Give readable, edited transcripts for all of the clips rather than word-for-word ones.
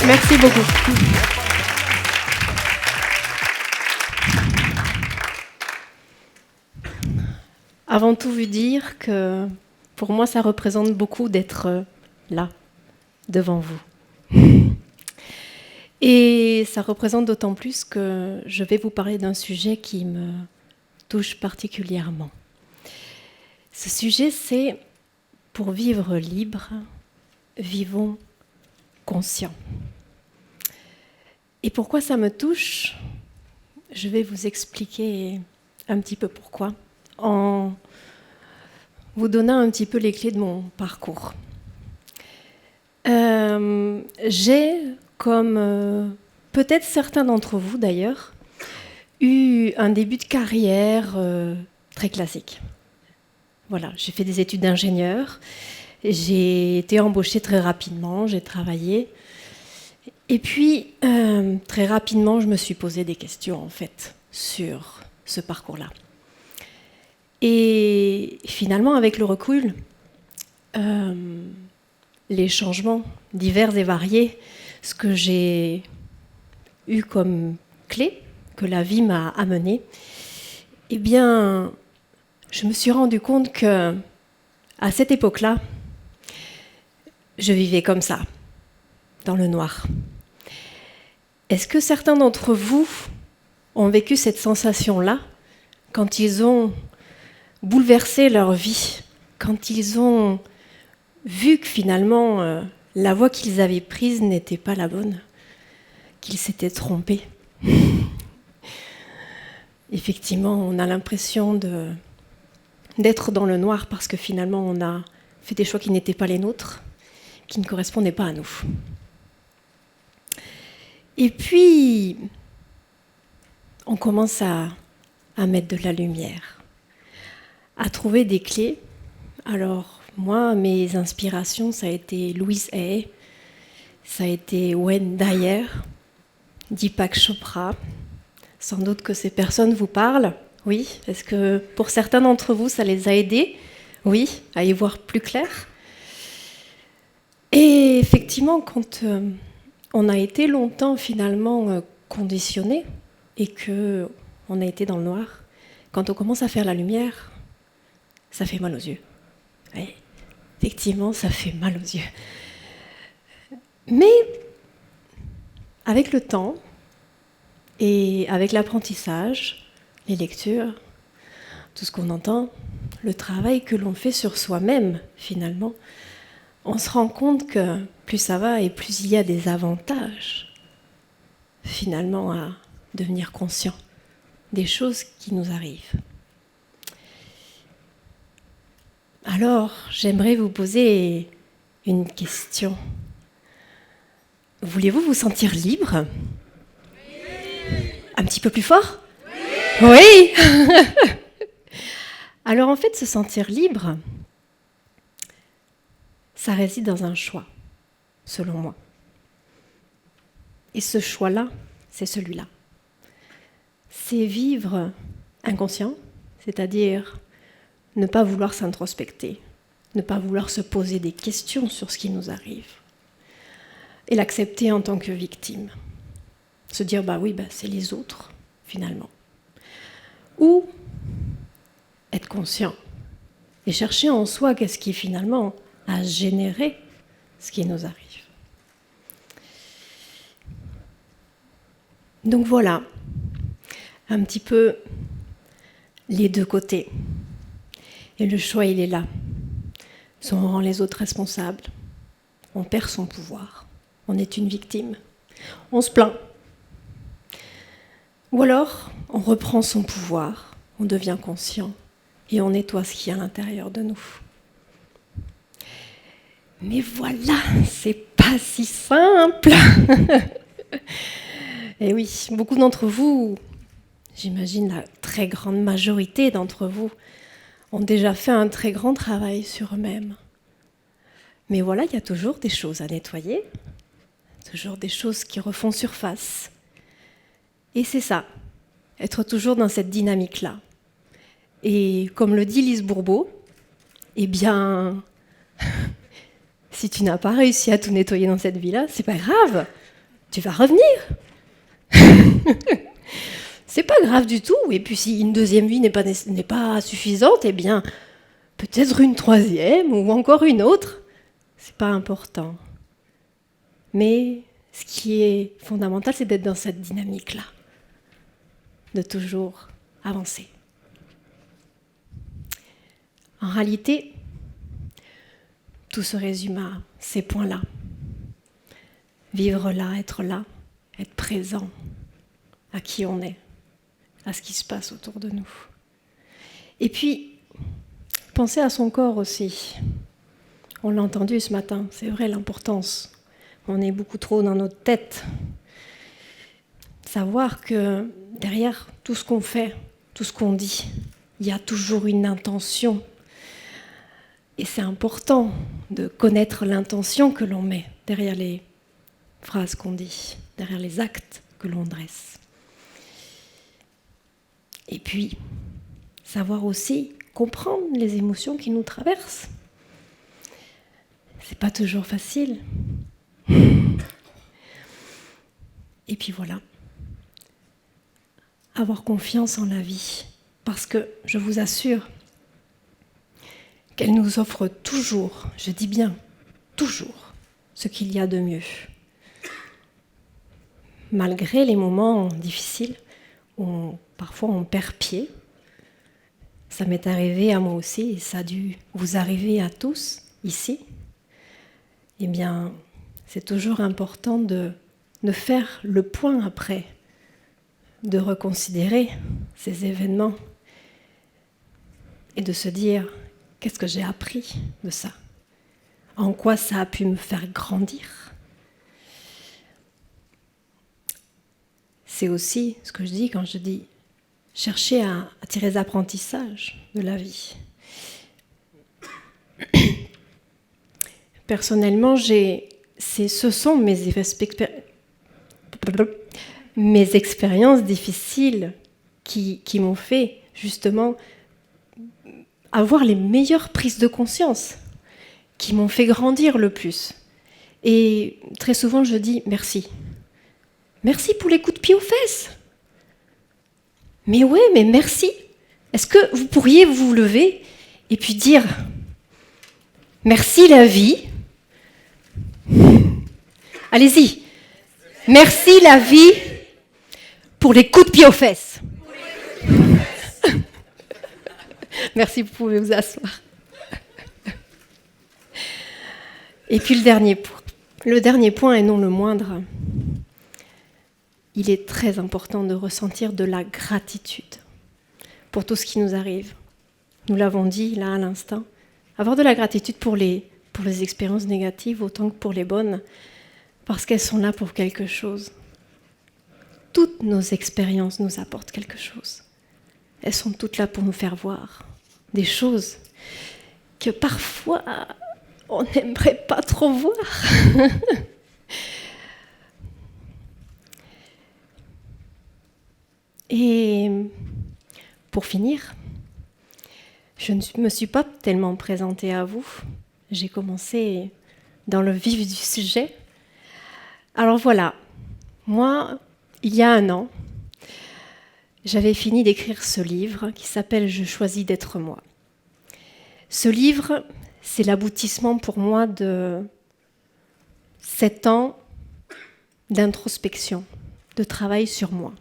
Merci beaucoup. Avant tout, vous dire que pour moi, ça représente beaucoup d'être là, devant vous. Et ça représente d'autant plus que je vais vous parler d'un sujet qui me touche particulièrement. Ce sujet, c'est pour vivre libre, vivons conscients. Et pourquoi ça me touche ? Je vais vous expliquer un petit peu pourquoi, en vous donnant un petit peu les clés de mon parcours. J'ai, comme peut-être certains d'entre vous d'ailleurs, eu un début de carrière très classique. Voilà, j'ai fait des études d'ingénieur, j'ai été embauchée très rapidement, j'ai travaillé. Et puis, très rapidement, je me suis posé des questions, en fait, sur ce parcours-là. Et finalement, avec le recul, les changements divers et variés, ce que j'ai eu comme clé, que la vie m'a amené, eh bien, je me suis rendu compte que, à cette époque-là, je vivais comme ça, dans le noir. Est-ce que certains d'entre vous ont vécu cette sensation-là quand ils ont bouleversé leur vie, quand ils ont vu que finalement la voie qu'ils avaient prise n'était pas la bonne, qu'ils s'étaient trompés? Effectivement, on a l'impression d'être dans le noir parce que finalement on a fait des choix qui n'étaient pas les nôtres, qui ne correspondaient pas à nous. Et puis, on commence à mettre de la lumière, à trouver des clés. Alors, moi, mes inspirations, ça a été Louise Hay, ça a été Wayne Dyer, Deepak Chopra. Sans doute que ces personnes vous parlent. Oui, est-ce que pour certains d'entre vous, ça les a aidés? Oui, à y voir plus clair. Et effectivement, quand on a été longtemps finalement conditionné et qu'on a été dans le noir, quand on commence à faire la lumière, ça fait mal aux yeux. Oui, effectivement, ça fait mal aux yeux. Mais avec le temps et avec l'apprentissage, les lectures, tout ce qu'on entend, le travail que l'on fait sur soi-même finalement, on se rend compte que plus ça va et plus il y a des avantages finalement à devenir conscient des choses qui nous arrivent. Alors, j'aimerais vous poser une question. Voulez-vous vous sentir libre ? Oui. Un petit peu plus fort ? Oui. Alors en fait, se sentir libre, ça réside dans un choix, selon moi. Et ce choix-là, c'est celui-là. C'est vivre inconscient, c'est-à-dire ne pas vouloir s'introspecter, ne pas vouloir se poser des questions sur ce qui nous arrive, et l'accepter en tant que victime. Se dire, c'est les autres, finalement. Ou être conscient et chercher en soi qu'est-ce qui, finalement, a généré ce qui nous arrive. Donc voilà, un petit peu les deux côtés. Et le choix, il est là. Soit on rend les autres responsables, on perd son pouvoir, on est une victime, on se plaint. Ou alors, on reprend son pouvoir, on devient conscient et on nettoie ce qu'il y a à l'intérieur de nous. Mais voilà, c'est pas si simple. Et oui, beaucoup d'entre vous, j'imagine la très grande majorité d'entre vous, ont déjà fait un très grand travail sur eux-mêmes. Mais voilà, il y a toujours des choses à nettoyer, toujours des choses qui refont surface. Et c'est ça, être toujours dans cette dynamique-là. Et comme le dit Lise Bourbeau, eh bien, Si tu n'as pas réussi à tout nettoyer dans cette vie-là, c'est pas grave. Tu vas revenir. C'est pas grave du tout. Et puis si une deuxième vie n'est pas suffisante, eh bien, peut-être une troisième ou encore une autre. C'est pas important. Mais ce qui est fondamental, c'est d'être dans cette dynamique-là. De toujours avancer. En réalité, tout se résume à ces points-là. Vivre là, être présent à qui on est, à ce qui se passe autour de nous. Et puis, penser à son corps aussi. On l'a entendu ce matin, c'est vrai l'importance. On est beaucoup trop dans notre tête. Savoir que derrière tout ce qu'on fait, tout ce qu'on dit, il y a toujours une intention. Et c'est important de connaître l'intention que l'on met derrière les phrases qu'on dit, derrière les actes que l'on dresse. Et puis, savoir aussi comprendre les émotions qui nous traversent. C'est pas toujours facile. Et puis voilà. Avoir confiance en la vie. Parce que, je vous assure, qu'elle nous offre toujours, je dis bien toujours, ce qu'il y a de mieux. Malgré les moments difficiles où parfois on perd pied, ça m'est arrivé à moi aussi et ça a dû vous arriver à tous ici, eh bien c'est toujours important de faire le point après, de reconsidérer ces événements et de se dire qu'est-ce que j'ai appris de ça? En quoi ça a pu me faire grandir? C'est aussi ce que je dis quand je dis chercher à tirer des apprentissages de la vie. Personnellement, ce sont mes expériences difficiles qui m'ont fait justement avoir les meilleures prises de conscience, qui m'ont fait grandir le plus. Et très souvent, je dis merci. Merci pour les coups de pied aux fesses. Mais ouais, mais merci. Est-ce que vous pourriez vous lever et puis dire merci la vie? Allez-y. Merci la vie pour les coups de pied aux fesses. Merci, vous pouvez vous asseoir. Et puis le dernier point, et non le moindre, il est très important de ressentir de la gratitude pour tout ce qui nous arrive. Nous l'avons dit là à l'instant, avoir de la gratitude pour les expériences négatives autant que pour les bonnes, parce qu'elles sont là pour quelque chose. Toutes nos expériences nous apportent quelque chose. Elles sont toutes là pour nous faire voir des choses que parfois on n'aimerait pas trop voir. Et pour finir, je ne me suis pas tellement présentée à vous. J'ai commencé dans le vif du sujet. Alors voilà, moi, il y a 1 an, j'avais fini d'écrire ce livre qui s'appelle « Je choisis d'être moi ». Ce livre, c'est l'aboutissement pour moi de 7 ans d'introspection, de travail sur moi,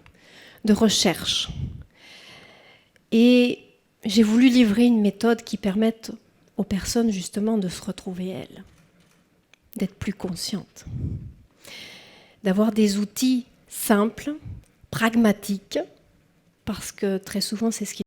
de recherche. Et j'ai voulu livrer une méthode qui permette aux personnes justement de se retrouver elles, d'être plus conscientes, d'avoir des outils simples, pragmatiques, parce que très souvent c'est ce qui